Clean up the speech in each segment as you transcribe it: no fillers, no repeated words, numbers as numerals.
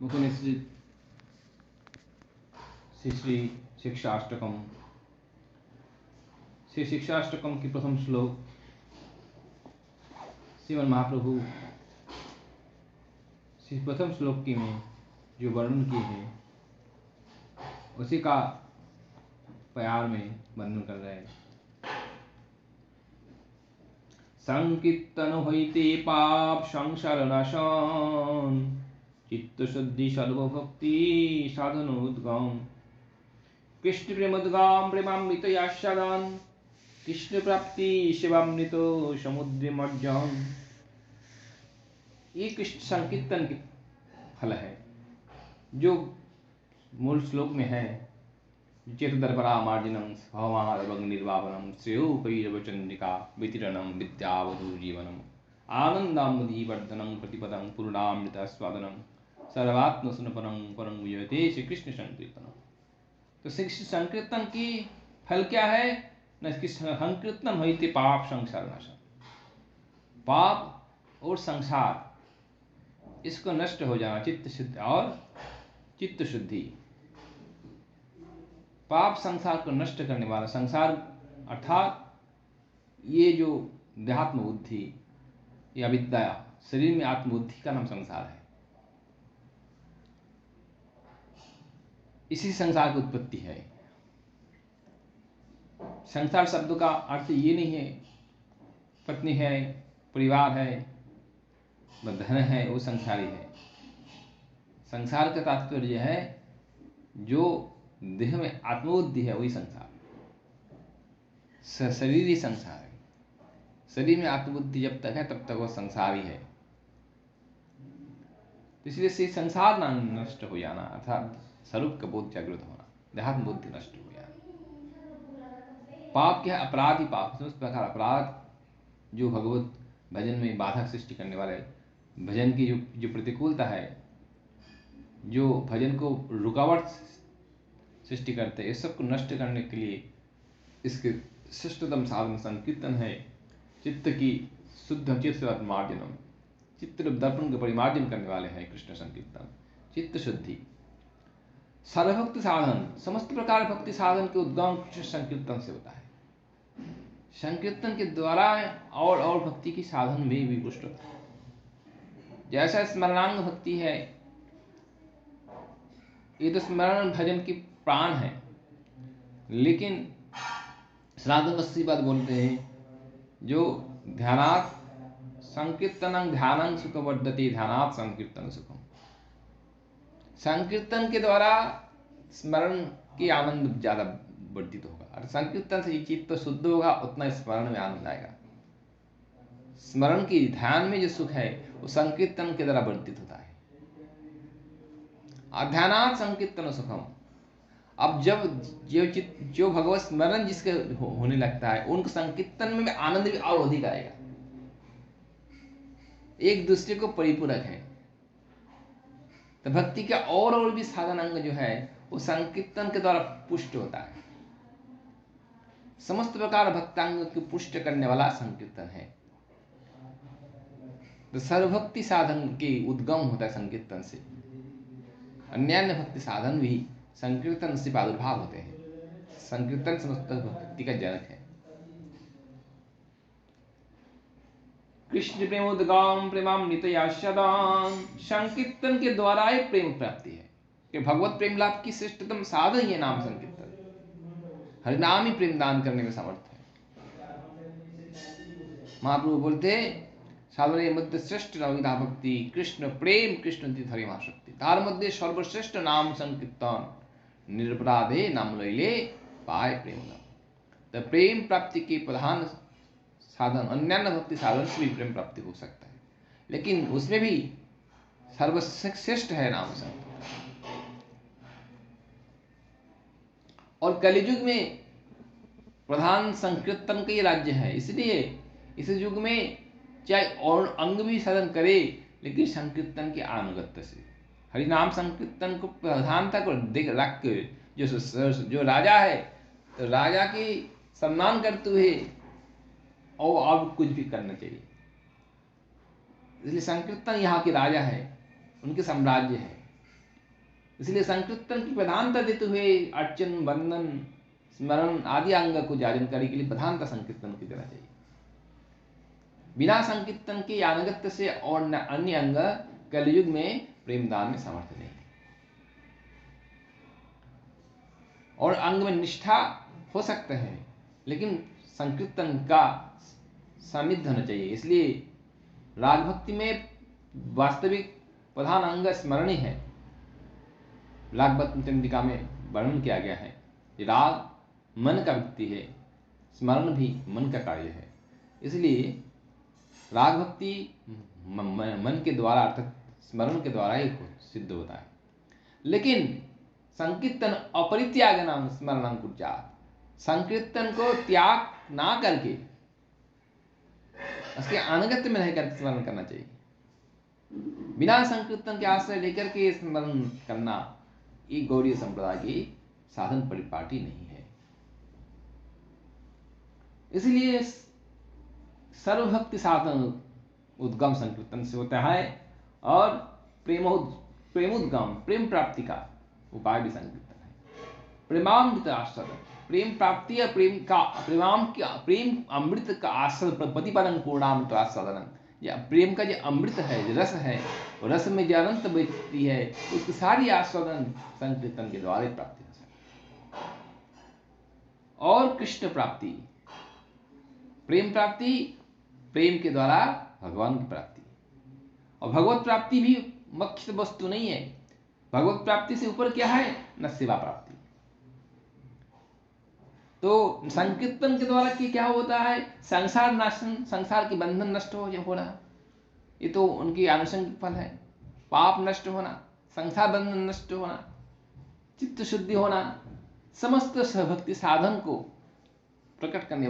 मुकुनिसृत श्री श्री शिक्षाष्टकम। श्री शिक्षाष्टकम की प्रथम श्लोक श्रीमद् महाप्रभु श्री प्रथम श्लोक की में जो वर्णन किए हैं उसी का प्यार में वर्णन कर रहे हैं। संकीर्तन होइते पाप संसार नाशन, चित्त शुद्धि सर्वभक्ति साधन उद्गम, कृष्ण प्रेमोद्गम प्रेमामृत यास्यादन, कृष्ण प्राप्ति शिवामृत समुद्र मज्जन। ये कृष्ण संकीर्तन के फल है जो मूल श्लोक में है। चेत दर्परा मार्जनम भवमार्गनिर्वापनम श्रेयो कैरवचंडिका वितीरणम विद्यावधू जीवनम आनंदामदीवर्धनम प्रतिपदम पूर्णामृत स्वादनम सर्वात्म सुनपरम परम विजयते श्री कृष्ण संकीर्तनम। तो श्री कृष्ण संकीर्तन की फल क्या है न? संकीर्तन होइते पाप संसार नाशन, पाप और संसार इसको नष्ट हो जाना, चित्त शुद्धि और चित्त शुद्धि। पाप संसार को नष्ट करने वाला, संसार अर्थात ये जो देहात्म बुद्धि या विद्या, शरीर में आत्मबुद्धि का नाम संसार है। इसी संसार की उत्पत्ति है। संसार शब्द का अर्थ ये नहीं है पत्नी है, परिवार है, धन है, वो संसारी है। संसार का तात्पर्य है जो देह में आत्मबुद्धि है वही संसार। शरीर ही संसार है। शरीर में आत्मबुद्धि जब तक है तब तक वो संसार ही है। इसलिए से संसार ना नष्ट हो जाना अर्थात स्वरूप का बोध जागृत होना, देहात्म बुद्धि नष्ट हो जाना। पाप क्या है? अपराध ही पाप। उस प्रकार अपराध जो भगवत भजन में बाधा सृष्टि करने वाले, भजन की जो प्रतिकूलता है, जो भजन को रुकावट सृष्टि करते हैं, इस सब को नष्ट करने के लिए इसके श्रेष्ठतम साधन संकीर्तन है। चित्त की शुद्ध चित्त मार्जनम, चित्त दर्पण का परिमार्जन करने वाले हैं कृष्ण संकीर्तन। चित्त शुद्धि सर्वभक्ति साधन, समस्त प्रकार भक्ति साधन के उद्गम कृष्ण संकीर्तन से होता है। संकीर्तन के द्वारा और भक्ति की साधन में भी पुष्ट होता है। जैसा स्मरणांग भक्ति है, ये तो स्मरण भजन की प्राण है, लेकिन सनातन बस्सीवाद बोलते हैं जो ध्यानात् संकीर्तनं ध्यानं सुख वर्धते ध्यानात् संकीर्तन सुखम। संकीर्तन के द्वारा स्मरण की आनंद ज्यादा वर्धित होगा और संकीर्तन से चित्त शुद्ध होगा, उतना स्मरण में आनंद आएगा। स्मरण की ध्यान में जो सुख है वो संकीर्तन के द्वारा वर्धित होता है। ध्यानात् संकीर्तन सुखम। अब जब जो भगवत स्मरण जिसके होने लगता है उनको संकीर्तन में आनंद भी और अधिक आएगा। एक दूसरे को परिपूरक है। तो भक्ति का और भी साधन अंग जो है वो संकीर्तन के द्वारा पुष्ट होता है। समस्त प्रकार भक्तांग को पुष्ट करने वाला संकीर्तन है। तो सर्वभक्ति साधन के उद्गम होता है संकीर्तन से। अन्य भक्ति साधन भी संकीर्तन से प्रादुर्भाव होते हैं। संकीर्तन समस्त भक्ति का जनक है। कृष्ण प्रेमोद्गम प्रेमामृत यास्यादन, संकीर्तन के द्वारा ही प्रेम प्राप्ति है कि भगवत प्रेम लाभ की श्रेष्ठतम साधन ये नाम संकीर्तन। हरिनाम ही प्रेम दान करने में समर्थ है। महाप्रभु बोलते साधने मध्य श्रेष्ठ नविधा भक्ति कृष्ण प्रेम कृष्ण धरी महाशक्ति। तार मध्य सर्वश्रेष्ठ नाम संकीर्तन निरपराधे नाम लैले पाए प्रेम। तो प्रेम प्राप्ति के प्रधान साधन अन्य भक्ति साधन से भी प्रेम प्राप्ति हो सकता है, लेकिन उसमें भी सर्वश्रेष्ठ है नाम संकीर्तन। और कलियुग में प्रधान संकीर्तन का ही राज्य है। इसलिए इस युग में चाहे और अंग भी साधन करे, लेकिन संकीर्तन के अनुगत्य से हरिनाम संकीर्तन को प्रधानता को देख रख के जो राजा है तो राजा की सम्मान करते हुए और कुछ भी करना चाहिए। इसलिए संकीर्तन यहाँ के राजा है, उनके साम्राज्य है। इसलिए संकीर्तन की प्रधानता देते हुए अर्चन, वंदन, स्मरण आदि अंग को जानकारी के लिए प्रधानता संकीर्तन की देना चाहिए। बिना संकीर्तन के अनुगत्य से और अन्य अंग कलयुग में प्रेमदान में समर्थ नहीं। और अंग में निष्ठा हो सकता है, लेकिन संकीर्तन का सानिध्य होना चाहिए। इसलिए राग भक्ति में वास्तविक प्रधान अंग स्मरण ही है। राग भक्ति चंडिका में वर्णन किया गया है कि राग मन का वृत्ति है, स्मरण भी मन का कार्य है। इसलिए राग भक्ति मन के द्वारा अर्थात स्मरण के द्वारा ही सिद्ध होता है। लेकिन संकीर्तन अपरित्याग नाम स्मरण कुर्यात्, संकीर्तन को त्याग ना करके उसके अनुगत्य में रह करके स्मरण करना चाहिए। बिना संकीर्तन के आश्रय लेकर के स्मरण करना ये गौड़ीय संप्रदाय की साधन परिपाटी नहीं है। इसलिए सर्वभक्ति साधन उद्गम संकीर्तन से होता है और प्रेमोद्गम प्रेम प्राप्ति का उपाय भी संकीर्तन है। प्रेमामृत आस्वादन, प्रेम प्राप्ति या प्रेम अमृत का आस्वादन, प्रतिपदन पूर्णामृत आस्वादन, या प्रेम का जो अमृत है, जो रस है, वो रस में जो अनंत व्यक्ति है, उसकी सारी आस्वादन संकीर्तन के द्वारा प्राप्ति हो सकती है। और कृष्ण प्राप्ति, प्रेम प्राप्ति, प्रेम के द्वारा भगवान की प्राप्ति। और भगवत प्राप्ति भी मुख्य वस्तु नहीं है। भगवत प्राप्ति से ऊपर क्या है? न सेवा प्राप्ति। तो संकीर्तन के द्वारा क्या होता है? संसार नाशन, संसार के बंधन नष्ट होना, ये तो उनकी आनुषंगिक फल है। पाप नष्ट होना, संसार बंधन नष्ट होना, चित्त शुद्धि होना, समस्त भक्ति साधन को प्रकट करने,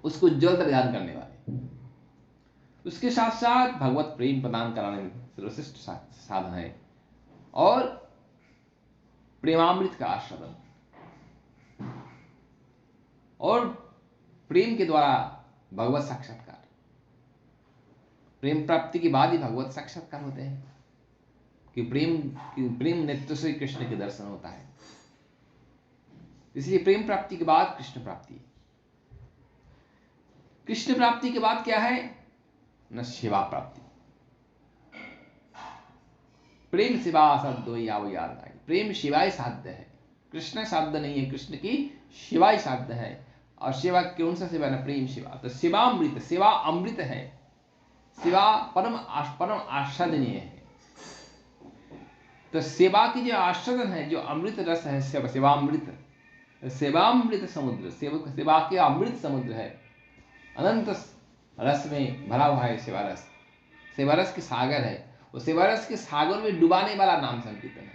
उसको उज्ज्वल प्रदान करने वाले, उसके साथ साथ भगवत प्रेम प्रदान कराने में सर्वश्रेष्ठ साधन है। और प्रेमामृत का आस्वादन, और प्रेम के द्वारा भगवत साक्षात्कार। प्रेम प्राप्ति के बाद ही भगवत साक्षात्कार होते हैं कि प्रेम नेत्र से कृष्ण के दर्शन होता है। इसलिए प्रेम प्राप्ति के बाद कृष्ण प्राप्ति। कृष्ण प्राप्ति के बाद क्या है? न शिवा प्राप्ति। प्रेम शिवा शब्द याद आए। प्रेम शिवाय साध्य है, कृष्ण साध्य नहीं है। कृष्ण की शिवाय साध्य है। और शिवा कौन सा शिवा? न प्रेम शिवा। तो शिवामृत, शिवा अमृत है। शिवा परम आस्वादनीय है। तो सेवा की जो आस्वादन है, जो अमृत रस है, शिवामृत, सेवामृत समुद्र, सेवा के अमृत समुद्र है। अनंत रस में भरा हुआ है सेवा रस, सेवा रस के सागर है। वो सेवा रस के सागर में डुबाने वाला नाम संकीर्तन है।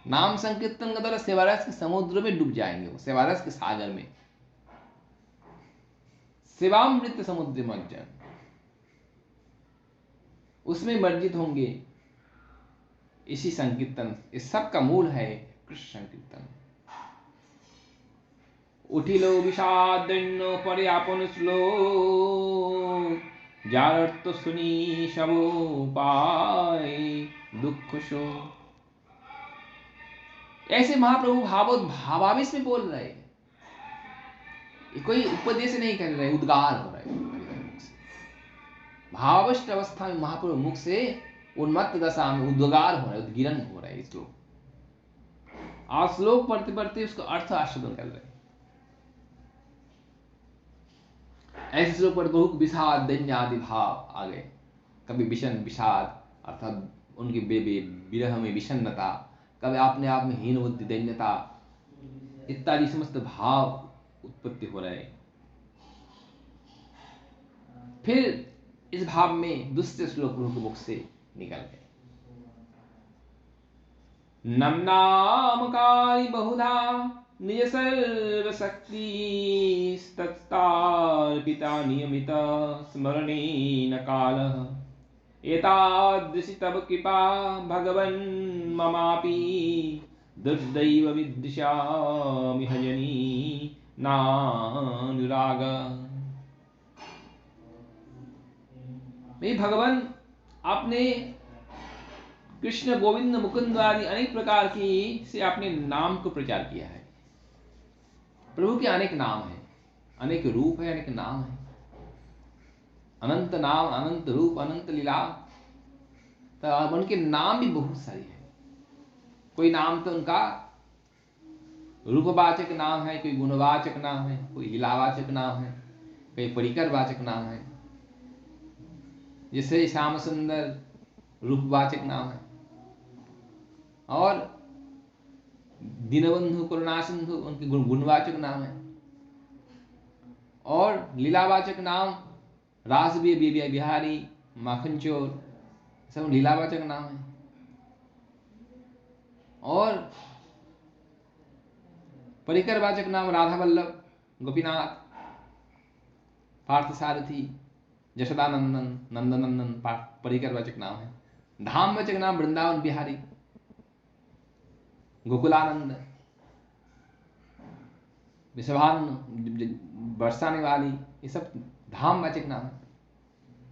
नाम संकीर्तन के द्वारा सेवा रस के समुद्र में डूब जाएंगे, वो सेवा रस के सागर में। सेवामृत समुद्र मज्जन, उसमें मर्जित होंगे। इसी संकीर्तन, इस सब का मूल है कृष्ण संकीर्तन। उठिलो विषादीर्ण पर्यापन श्लोक, जार अर्थ सुनी सबो पाए दुख शो। ऐसे महाप्रभु भावावेश में बोल रहे, ये कोई उपदेश नहीं कर रहे, उद्गार हो रहे। भावावस्थ अवस्था में महाप्रभु मुख से उन्मत्त दशा में उद्गार हो रहे, उद्गिरण हो रहे श्लोक। आप श्लोक पढ़ते पढ़ते उसका अर्थ आस्वादन कर रहे। ऐसे श्लोक पर बहुत विषाद दैन्य आदि भाव आ गए। कभी विषण विषाद अर्थात उनके विरह में विषन्नता, कभी अपने आप में हीन बुद्धि दैन्यता इत्यादि समस्त भाव उत्पत्ति हो रहे। फिर इस भाव में दूसरे श्लोक उनके मुख से निकल गए। नमनामकारि बहुधा निज सर्वशक्ति तत्तार्पिता नियमित स्मरणेन कालः। एतादृशी तव कृपा भगवन् ममापि दुर्दैव विद्विषामि हजनी नानुराग। हे भगवान, आपने कृष्ण, गोविंद, मुकुंद आदि अनेक प्रकार की से आपने नाम को प्रचार किया है। प्रभु के अनेक नाम हैं, अनेक रूप है, अनेक नाम है। अनंत नाम, अनंत रूप, अनंत लीला, तो उनके नाम भी बहुत सारे हैं। कोई नाम तो उनका रूपवाचक नाम है, कोई गुणवाचक नाम है, कोई लीलावाचक नाम है, कोई परिकरवाचक नाम है। जैसे श्याम सुंदर रूपवाचक नाम है, और दीनबंधु, करुणा सिंधु उनके गुणवाचक नाम है, और लीलावाचक नाम रास बिहारी, माखन चोर, सब लीलावाचक नाम है। और परिकरवाचक नाम राधा वल्लभ, गोपीनाथ, पार्थसारथी, यशोदानंदन, नंदनंदन परिकरवाचक नाम है। धामवाचक नाम वृंदावन बिहारी, गोकुलानंद, विषभान बरसाने वाली, ये सब धामवाचक नाम है।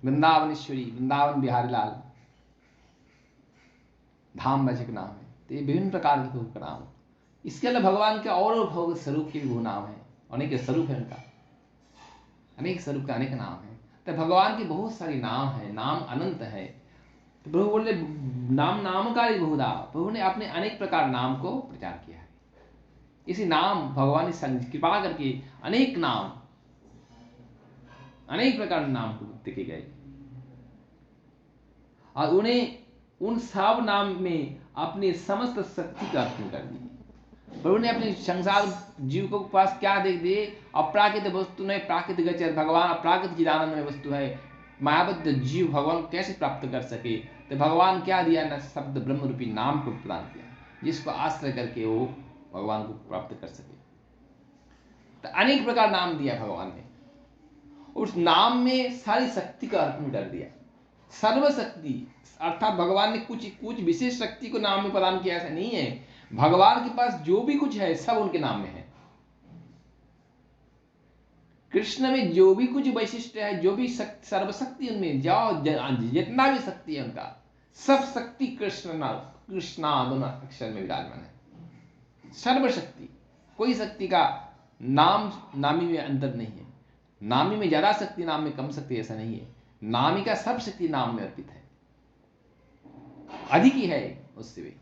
वृंदावनेश्वरी, वृंदावन बिहारी लाल, धामवाचक नाम है। तो ये विभिन्न प्रकार के भगवान का नाम। इसके अलावा भगवान के और भगवत स्वरूप के भी वो नाम है, अनेक स्वरूप है उनका, अनेक स्वरूप का अनेक नाम है। तो भगवान के बहुत सारे नाम है, नाम अनंत है। तो प्रभु बोले नाम नामकारी बहुधा, प्रभु ने अपने अनेक प्रकार नाम को प्रचार किया है। इसी नाम भगवान ने कृपा करके अनेक नाम, अनेक प्रकार के नाम को देखे गए, और उन्हें उन सब नाम में अपनी समस्त शक्ति का अर्पण कर दी। प्रभु ने अपने संसार जीव को पास क्या देख दिए? अप्राकृत वस्तु नहीं, प्राकृतिक गोचर भगवान अप्राकृत चिदानंद वस्तु है। मायाबद्ध जीव भगवान को कैसे प्राप्त कर सके? तो भगवान क्या दिया ना, शब्द ब्रह्म रूपी नाम को प्रदान किया, जिसको आश्रय करके वो भगवान को प्राप्त कर सके। तो अनेक प्रकार नाम दिया भगवान ने, उस नाम में सारी शक्ति का अर्पण कर दिया। सर्वशक्ति अर्थात भगवान ने कुछ विशेष शक्ति को नाम में प्रदान किया, ऐसा नहीं है। भगवान के पास जो भी कुछ है सब उनके नाम में है। कृष्ण में जो भी कुछ वैशिष्ट है, जो भी सर्वशक्ति उनमें, जाओ जितना भी शक्ति है उनका, सब शक्ति कृष्णा दोनों अक्षर में विराजमान है। सर्वशक्ति, कोई शक्ति का नामी में अंतर नहीं है। नामी में ज्यादा शक्ति, नाम में कम शक्ति, ऐसा नहीं है। नामी का सब शक्ति नाम में अर्पित है, अधिक ही है उससे भी।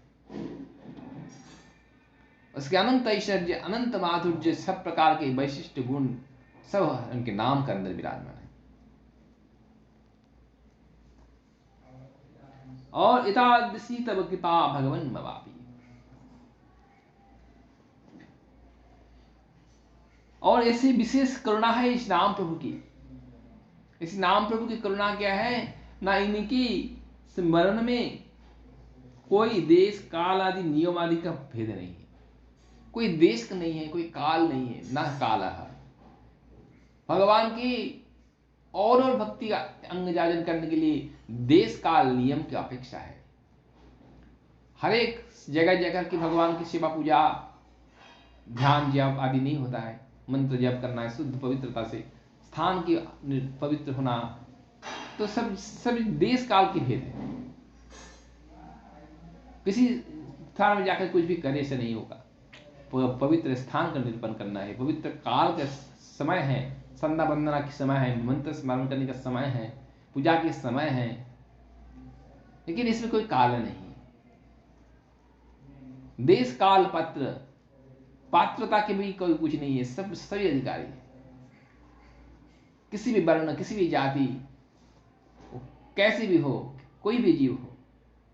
उसके अनंत ऐश्वर्य, अनंत माधुर्य, सब प्रकार के वैशिष्ट गुण सब उनके नाम के अंदर विराजमान है। और इतादृशी तब कृपा भगवन मवापी, और ऐसी विशेष करुणा है इस नाम प्रभु की। इस नाम प्रभु की करुणा क्या है ना, इनकी स्मरण में कोई देश काल आदि नियम आदि का भेद नहीं है। कोई देश का नहीं है, कोई काल नहीं है, ना काल है। भगवान की और भक्ति का अंग जाजन करने के लिए देश काल नियम की अपेक्षा है। हर एक जगह जगह की भगवान की सेवा पूजा ध्यान जप आदि नहीं होता है। मंत्र जप करना है शुद्ध पवित्रता से, स्थान की पवित्र होना, तो सब देश काल के भेद है। किसी स्थान में जाकर कुछ भी करे से नहीं होगा। पवित्र स्थान का निरूपण करना है, पवित्र काल का समय है, संध्या वंदना के समय है, मंत्र स्मरण करने का समय है, पूजा के समय है, लेकिन इसमें कोई काल नहीं। देश काल पात्र, पात्रता के भी कोई कुछ नहीं है, सब सभी अधिकारी है। किसी भी वर्ण, किसी भी जाति, कैसे भी हो, कोई भी जीव हो,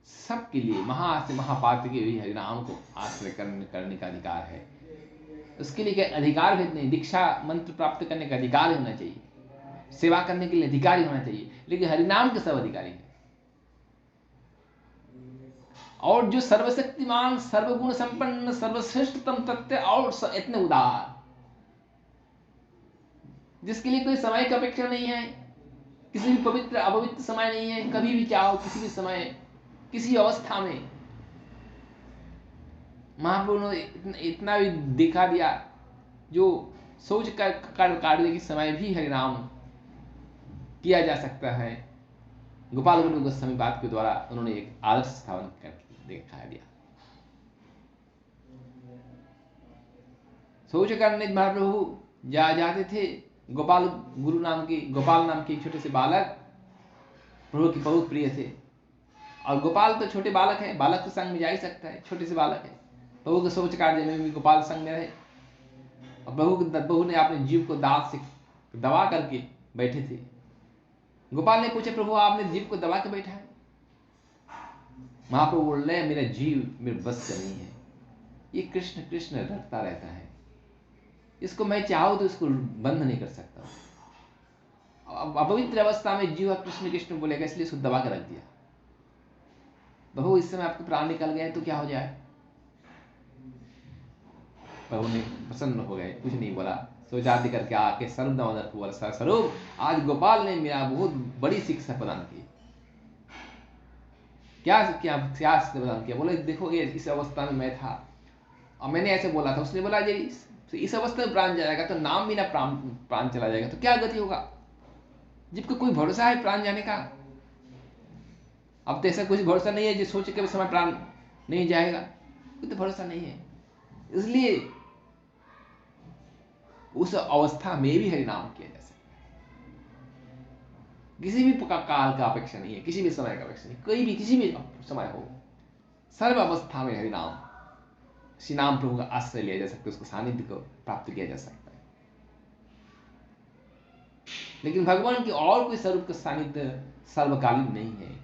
सबके लिए महा से महापात्र के भी हरिनाम को आश्रय करने का अधिकार है। उसके लिए क्या अधिकार भेद नहीं, दीक्षा मंत्र प्राप्त करने का अधिकार होना चाहिए, सेवा करने के लिए अधिकारी होना चाहिए, लेकिन हरिनाम के सब अधिकारी हैं। और जो सर्वशक्तिमान, सर्वगुण संपन्न, सर्वश्रेष्ठतम तत्व और इतने उदार, जिसके लिए कोई समय की अपेक्षा नहीं है, किसी भी पवित्र अपवित्र समय नहीं है, कभी भी चाहो किसी भी समय किसी अवस्था में। महाप्रभु ने इतना भी दिखा दिया, जो सोच कर कार्य के समय भी हरिनाम किया जा सकता है। गोपाल गुरु गोस्वामी बात के द्वारा उन्होंने एक आदर्श स्थापन कर दिखा दिया। शौचकानंद महाप्रभु जाते थे, गोपाल नाम के एक छोटे से बालक प्रभु के बहुत प्रिय थे। और गोपाल तो छोटे बालक है, बालक के संग में जा ही सकता है, छोटे से बालक है। प्रभु के शौच कार्य में भी गोपाल संग में रहे। और प्रभु ने अपने जीव को दांत से दबा करके बैठे थे। गोपाल ने पूछा, प्रभु आपने जीव को दबा के बैठा है? महाप्रभु बोल रहे, मेरा जीव मेरे बस का नहीं है, ये कृष्ण कृष्ण रटता रहता है, इसको मैं चाहूं तो इसको बंद नहीं कर सकता। अपवित्र अवस्था में जीव कृष्ण कृष्ण बोलेगा, इसलिए इसको दबा के रख दिया। प्रभु इस समय आपके प्राण निकल गए तो क्या हो जाए? प्रभु ने प्रसन्न हो गए, कुछ नहीं बोला। शौचादि करके आके सर्वदामोदर को बोला, स्वरूप आज गोपाल ने मेरा बहुत बड़ी शिक्षा प्रदान की। क्या प्रदान किया? बोले देखो, ये इस अवस्था में मैं था और मैंने ऐसे बोला था। उसने बोला, यदि इस अवस्था में प्राण जाएगा तो नाम बिना प्राण चला जाएगा तो क्या गति होगा? जिसको कोई भरोसा है प्राण जाने का? अब तो ऐसा कुछ भरोसा नहीं है जो सोच के समय प्राण नहीं जाएगा, कोई तो भरोसा नहीं है। इसलिए उस अवस्था में भी हरिनाम किया जा सकता है। किसी भी काल का अपेक्षा नहीं है, किसी भी समय का अपेक्षा नहीं, कोई भी किसी भी समय हो, सर्व अवस्था में हरिनाम श्री नाम प्रभु का आश्रय लिया जा सकता है, उसको सानिध्य को प्राप्त किया जा सकता है। लेकिन भगवान की और कोई स्वरूप का सानिध्य सर्वकालीन नहीं है।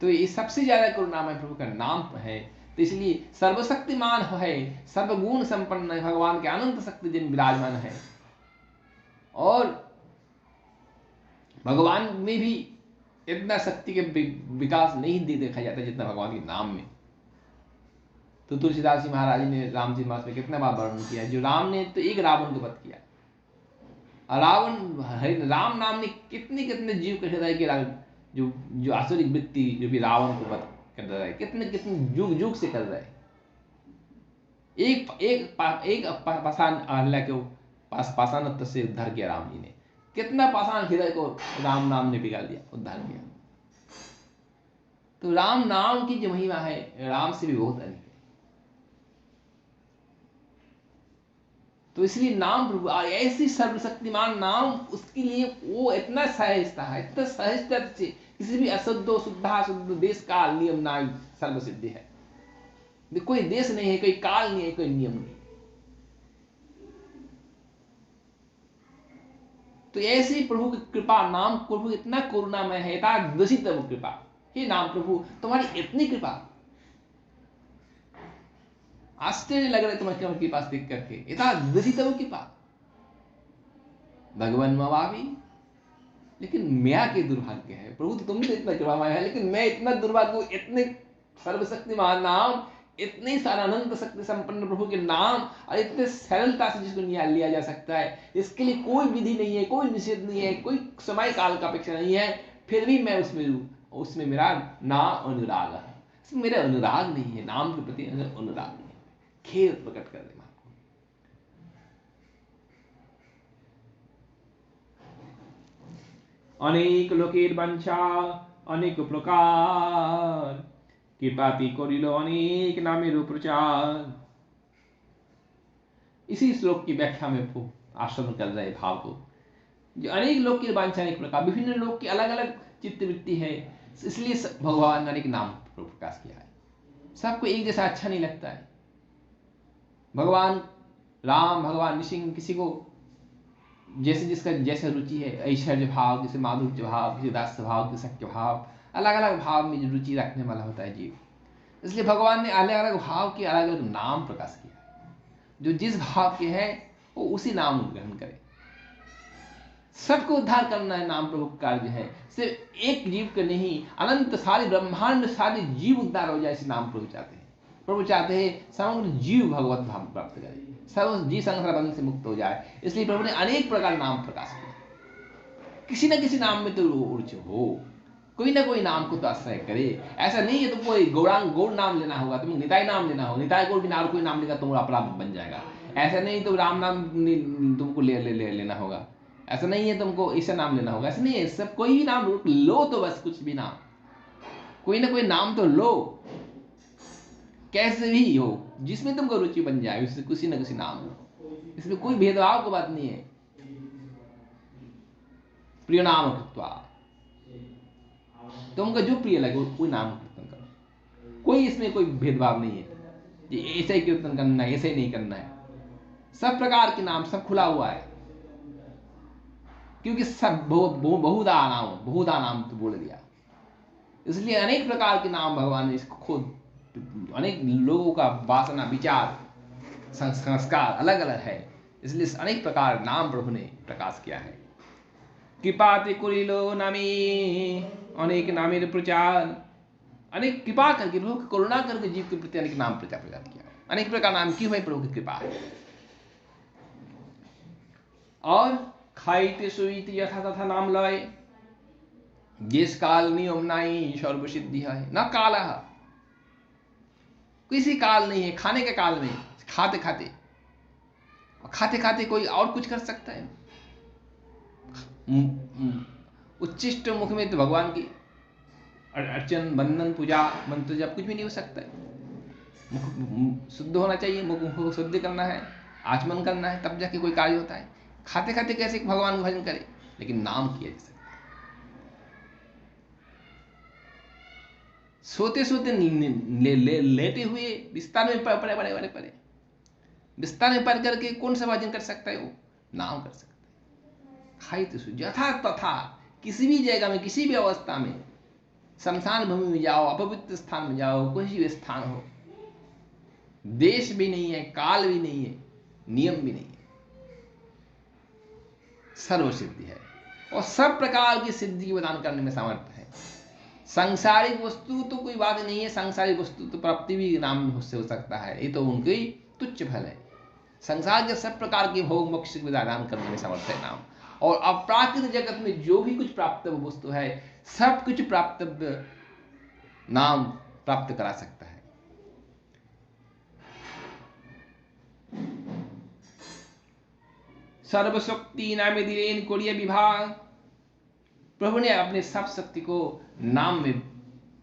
तो ये सबसे ज्यादा करुणामय प्रभु का नाम है। तो इसलिए सर्वशक्तिमान है, सर्वगुण संपन्न है, भगवान के अनंत शक्ति जिन विराजमान है। और भगवान में भी इतना शक्ति के विकास नहीं देखा जाता जितना भगवान के नाम में। तो तुलसीदास जी महाराज ने रामचरित मानस में कितना बार वर्णन किया, जो राम ने तो एक रावण को वध किया, राम नाम ने कितने कितने जीव के हृदय के जो आसुरिक वृत्ति जो भी रावण को वध कर रहा है, कितने कितने युग युग से कर रहा है। एक पाषाण अहल्या को पाषाण से उद्धार किया राम जी ने, कितना पाषाण हृदय को राम नाम ने पिघाल दिया, उद्धार किया। तो राम नाम की जो महिमा है, राम से भी बहुत अधिक है। तो इसलिए नाम प्रभु ऐसी सर्वशक्तिमान नाम, उसके लिए वो इतना सहजता है, इतना सहजता से किसी भी अशुद्ध शुद्धा शुद्ध देश काल नियम ना सर्वसिद्धि है। कोई देश नहीं है, कोई काल नहीं है, कोई नियम नहीं। तो ऐसे प्रभु की कृपा, नाम प्रभु इतना करुणामय है, एतादृशी तव कृपा। हे नाम प्रभु, तुम्हारी इतनी कृपा, आश्चर्य लग रहा है तुम्हारी कृपा देख करके। एतादृशी तव कृपा भगवान मवावी, लेकिन मैं के दुर्भाग्य है प्रभु, तो तुम तो इतना कृपामय है, लेकिन मैं इतना दुर्भाग्य, इतने सर्वशक्तिमान नाम, इतने सारा अनंत शक्ति संपन्न प्रभु के नाम, और इतने सरलता से जिसको लिया जा सकता है, इसके लिए कोई विधि नहीं है, कोई निषेध नहीं है, कोई समय काल का अपेक्षा नहीं है, फिर भी मैं उसमें मेरा ना अनुराग है, मेरा अनुराग नहीं है, नाम के प्रति अनुराग नहीं है, खेद प्रकट कर दे। अनेक लोकेर बांछा अनेक प्रकार, कृपाति करिल अनेक नामेर प्रचार। इसी श्लोक की व्याख्या में आश्रम कर रहे भाव को, जो अनेक लोक की वांछा, अनेक प्रकार, विभिन्न लोक की अलग अलग चित्तवृत्ति है, इसलिए भगवान ने अनेक नाम प्रकाश किया है। सबको एक जैसा अच्छा नहीं लगता है। भगवान राम, भगवान नृसिंह, किसी को जैसे जिसका जैसे रुचि है, ऐश्वर्य भाव, किसी माधुर्य भाव, किसी दास्य भाव, किसी सत्य भाव, अलग अलग भाव में रुचि रखने वाला होता है जीव। इसलिए भगवान ने अलग अलग भाव के अलग अलग नाम प्रकाश किया है। जो जिस भाव के है वो उसी नाम ग्रहण करे। सबको उद्धार करना है, नाम प्रभु का कार्य है। सिर्फ एक जीव के नहीं, अनंत सारे ब्रह्मांड सारे जीव उद्धार हो जाए, इसे नाम प्रभु चाहते हैं। प्रभु चाहते हैं समग्र जीव भगवत भाव प्राप्त करे, सब जीव संसार बंधन से मुक्त हो जाए। इसलिए प्रभु ने अनेक प्रकार नाम प्रकाश किया। किसी न किसी नाम में तो रुचि हो, कोई ना कोई नाम को तो आश्रय करे। ऐसा नहीं है तुमको गौड़ नाम लेना होगा, तुम निताई नाम लेना हो, निताई गौड़ बिना और कोई नाम लेगा तुम्हारा अपराध बन जाएगा। ऐसा नहीं तो राम नाम तुमको लेना होगा, ऐसा नहीं है तुमको ऐसा नाम लेना होगा, ऐसा नहीं है। सब कोई भी नाम लो तो बस, कुछ भी नाम, कोई ना कोई नाम तो लो, कैसे भी हो, जिसमें तुमको रुचि बन जाए उससे किसी ना किसी नाम लो। इसमें कोई भेदभाव की बात नहीं है। प्रिय नाम कृत्वा, तुमको जो प्रिय लगे कोई नाम कीर्तन करो, कोई इसमें कोई भेदभाव नहीं है कि ऐसे ही कीर्तन करना है, ऐसे ही नहीं करना है। सब प्रकार के नाम सब खुला हुआ है, क्योंकि सब बहुधा नाम तो बोल दिया, इसलिए अनेक प्रकार के नाम भगवान ने इसको खुद, अनेक लोगों का वासना विचार संस्कार अलग अलग है, इसलिए अनेक प्रकार नाम प्रभु ने प्रकाश किया है। कृपाति कुरिलो नामी, अनेक नामेर प्रचार, अनेक कृपा करके प्रभु की करुणा करके जीव के प्रति अनेक नाम प्रचार किया। अनेक प्रकार नाम क्यों है? प्रभु की कृपा है। और खाइते सुईते यथा तथा नाम लय, जिस काल नियम नाई सर्व सिद्धि है। न काल, किसी काल नहीं है। खाने के काल में खाते खाते, खाते खाते कोई और कुछ कर सकता है? उच्चिष्ट मुख में तो भगवान की अर्चन वंदन पूजा मंत्र जब कुछ भी नहीं हो सकता है। मुख शुद्ध होना चाहिए, मुख को शुद्ध करना है, आचमन करना है, तब जाके कोई कार्य होता है। खाते खाते कैसे भगवान का भजन करे? लेकिन नाम किया जा सकता है। सोते सोते लेटे हुए बिस्तर में पड़े बिस्तर में पड़ करके कौन सा भजन कर सकता है? वो नाम कर सकता है। खाइते सुईते यथा तथा, किसी भी जगह में, किसी भी अवस्था में, शमशान भूमि में जाओ, अपवित्र स्थान में जाओ, कोई भी स्थान हो, देश भी नहीं है, काल भी नहीं है, नियम भी नहीं है, सर्व सिद्धि है और सब प्रकार की सिद्धि प्रदान करने में सामर्थ्य है। सांसारिक वस्तु तो कोई बात नहीं है, सांसारिक वस्तु तो प्राप्ति भी नाम से हो सकता है, ये तो उनकी तुच्छ फल है। संसार के सब प्रकार के भोग मोक्ष प्रदान करने में समर्थ है नाम। और अपराकृत जगत में जो भी कुछ प्राप्त वस्तु है, सब कुछ प्राप्त नाम प्राप्त करा सकता है। सर्वशक्ति नामे दिलेन कोरिय विभाग, प्रभु ने अपने सब शक्ति को नाम में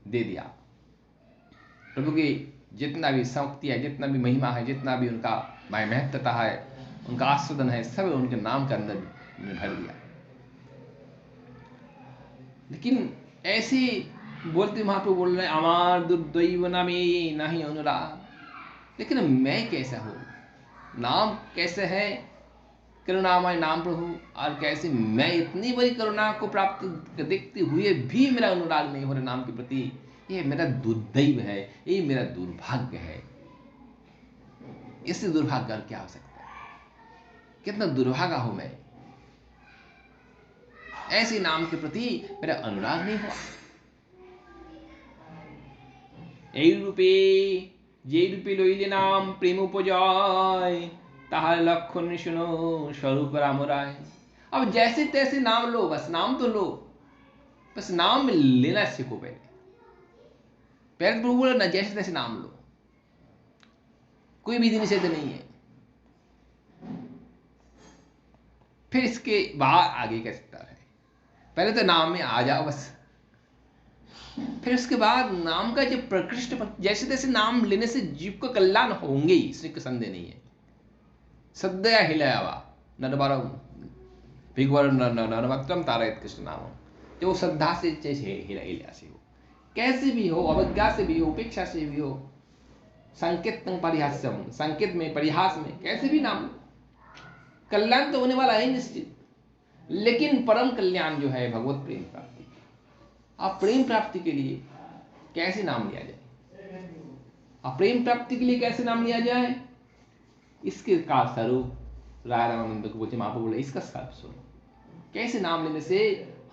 दे दिया। प्रभु की जितना भी शक्ति है, जितना भी महिमा है, जितना भी उनका महत्वता है, उनका आस्वादन है, सब उनके नाम के अंदर भर दिया। लेकिन ऐसे बोलते महाप्रभु बोल रहे हैं, अमार दुर्दैव नामे नहीं अनुराग। लेकिन मैं कैसा हूं? नाम कैसे है? करुणामय नाम प्रभु, और कैसे मैं इतनी बड़ी करुणा को प्राप्त देखते हुए भी मेरा अनुराग नहीं हो रहा नाम के प्रति। ये मेरा दुर्दैव है, ये मेरा दुर्भाग्य है। इससे दुर्भाग्य क्या हो सकता है? कितना दुर्भागा हूं मैं, ऐसे नाम के प्रति मेरा अनुराग नहीं हुआ। এই রূপে যে রূপে লইলে নাম প্রেম উপজয়, তাহার লক্ষণ শুনো स्वरूप राम राय। अब जैसे तैसे नाम लो, बस नाम तो लो, बस नाम लेना सीखो। पहले प्रभु बोले ना, जैसे तैसे नाम लो, कोई विधि निषेध नहीं है। फिर इसके बाद आगे का स्तर है, पहले तो नाम में आ जाओ बस, फिर उसके बाद नाम का जो प्रकृष्ट, जैसे तैसे नाम लेने से जीव को कल्याण होंगे ही, इसमें कोई संदेह नहीं है। सद्या हिलयावा नरबार भिगवर नरमत्रम तारयत कृष्ण नाम, जो श्रद्धा से जैसे हिला से हो, कैसे भी हो, अवज्ञा से भी हो, उपेक्षा से भी हो, संकेत परिहास्यम, संकेत में, परिहास में, कैसे भी नाम, कल्याण तो होने वाला है निश्चित। लेकिन परम कल्याण जो है भगवत प्रेम प्राप्ति। अब प्रेम प्राप्ति के लिए कैसे नाम लिया जाए? अब प्रेम प्राप्ति के लिए कैसे नाम लिया जाए? इसके का स्वरूप राय रामानंद को बोलते, महाप्रभु बोले इसका स्वरूप सुनो। कैसे नाम लेने से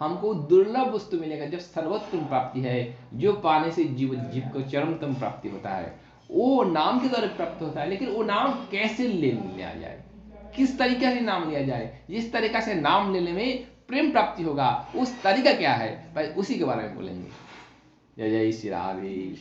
हमको दुर्लभ वस्तु मिलेगा, जब सर्वोत्तम प्राप्ति है, जो पाने से जीव को चरमतम प्राप्ति होता है, वो नाम के द्वारा प्राप्त होता है। लेकिन वो नाम कैसे ले लिया जाए, किस तरीके से नाम लिया जाए, जिस तरीका से नाम लेने में प्रेम प्राप्ति होगा, उस तरीका क्या है, भाई उसी के बारे में बोलेंगे। जय जय श्री राधे।